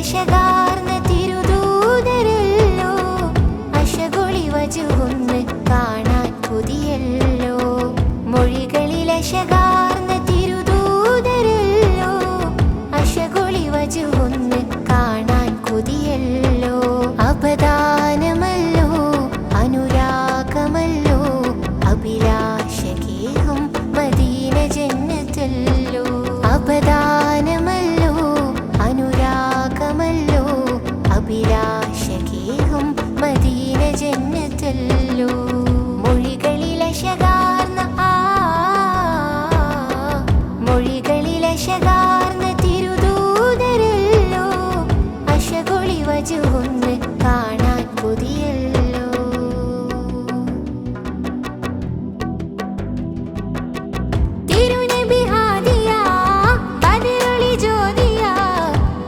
മൊഴികളിലശകാർന്ന തിരുദൂതരല്ലോ അശകുളി വജുഹൊന്ന് കാണാൻ കൊതിയല്ലോ മൊഴികളിലശകാർന്ന തിരുദൂതരല്ലോ അശകുളി വജുഹൊന്ന് കാണാൻ കൊതിയല്ലോ അപദാനമല്ലോ അനുരാഗമല്ലോ അഭിലാഷകേഹം Medina ജന്നത്തല്ലോ അപദാനമല്ലോ അനുരാഗമല്ലോ അഭിലാഷകേഹം Medina ജന്നത്തല്ലോ മൊഴികളിലശകാർന്ന മൊഴികളിലശകാർന്ന തിരുദൂതരല്ലോ അശകുളി വജുഹൊന്ന് കാണാൻ കൊതിയല്ലോ തിരുനബി ഹാദിയ ബദറുളി ജ്യോതിയ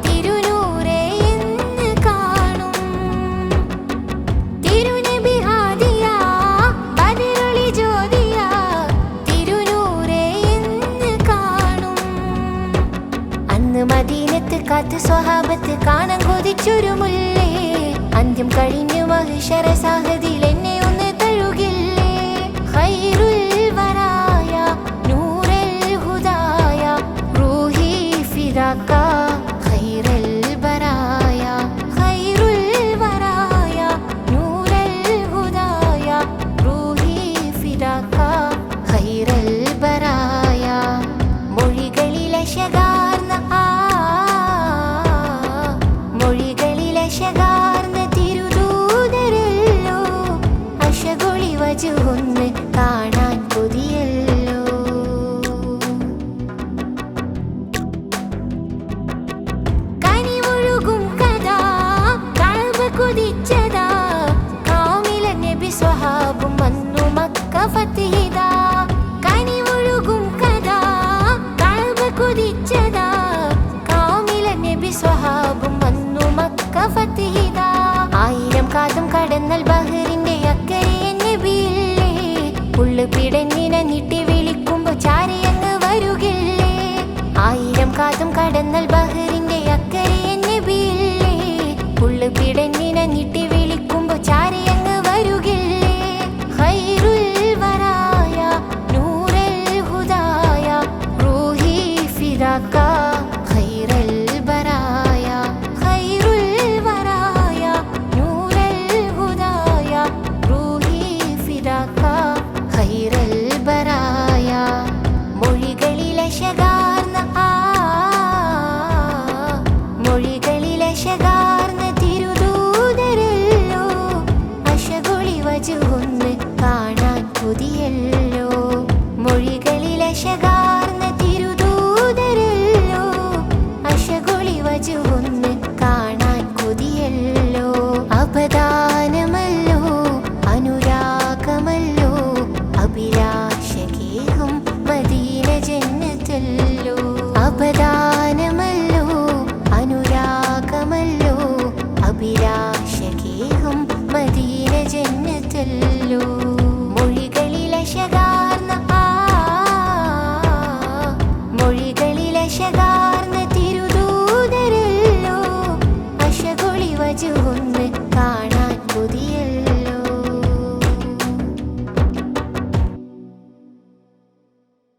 തിരുനൂറേ എന്ന് കാണും തിരുനബി ഹാദിയ ബദറുളി ജ്യോതിയ തിരുനൂറേ എന്ന് കാണും അന്ന് മദീനത്ത് കാത്ത് സ്വഹാബത്ത് കാണാൻ കൊതിച്ചൊരു മുല്ലേ അന്ത്യം കഴിഞ്ഞു മഹിഷറ സാഹദിൽ എന്നെ ഒന്ന് തഴുകില്ലേ ഖൈറുൽ വറായ നൂറൽ ഹുദായ റൂഹി ഫിദാക ഖൈറുൽ വറായ ഖൈറുൽ വറായ നൂറൽ ഹുദായ റൂഹി ഫിദാക ഖൈറുൽ വറായ മൊഴികളിലശകാർന്ന മൊഴികളിലശകാർന്ന തിരുദൂതരല്ലോ അശകുളി വജുഹൊന്ന് കാണാൻ കൊതിയല്ലോ കനിവൊഴുകും കഥാ കഅബ കൊതിച്ചതാ കാമില നബി സ്വഹാബും വന്നു മക്ക ഫത്ഹിദാ കനിവൊഴുകും കഥാ കഅബ കൊതിച്ചതാ കാമില നബി സ്വഹാബും വന്നു മക്ക ഫത്ഹിദാ ആയിരം കാതം കടന്നൽ ബഹറിന്റെ അക്കരെ നബിയില്ലേ ഉള്ളു പിടഞ്ഞിന നീട്ടി വിളിക്കുമ്പോ ചാരിയങ്ങ് വരുകില്ലേ ആയിരം കാതം കടന്നൽ ബഹറിന്റെ അക്കരെ നബിയില്ലേ ഉള്ളു പിടഞ്ഞിന നീട്ടി വിളിക്കുമ്പോ ചാരിയങ്ങ് വരുകില്ലേ ഖൈറുൽ വറായ നൂറൽ ഹുദായ റൂഹി ഫിദാക ഖൈറുൽ വറായ ഖൈറുൽ വറായ നൂറൽ ഹുദായ റൂഹി ഫിദാക ഖൈറുൽ വറായ മൊഴികളിലശകാർന്ന മൊഴികളിലശകാർന്ന തിരുദൂതരല്ലോ അശകുളി വജുഹൊന്ന് കാണാൻ കൊതിയല്ലോ മൊഴികളിലശകാർന്ന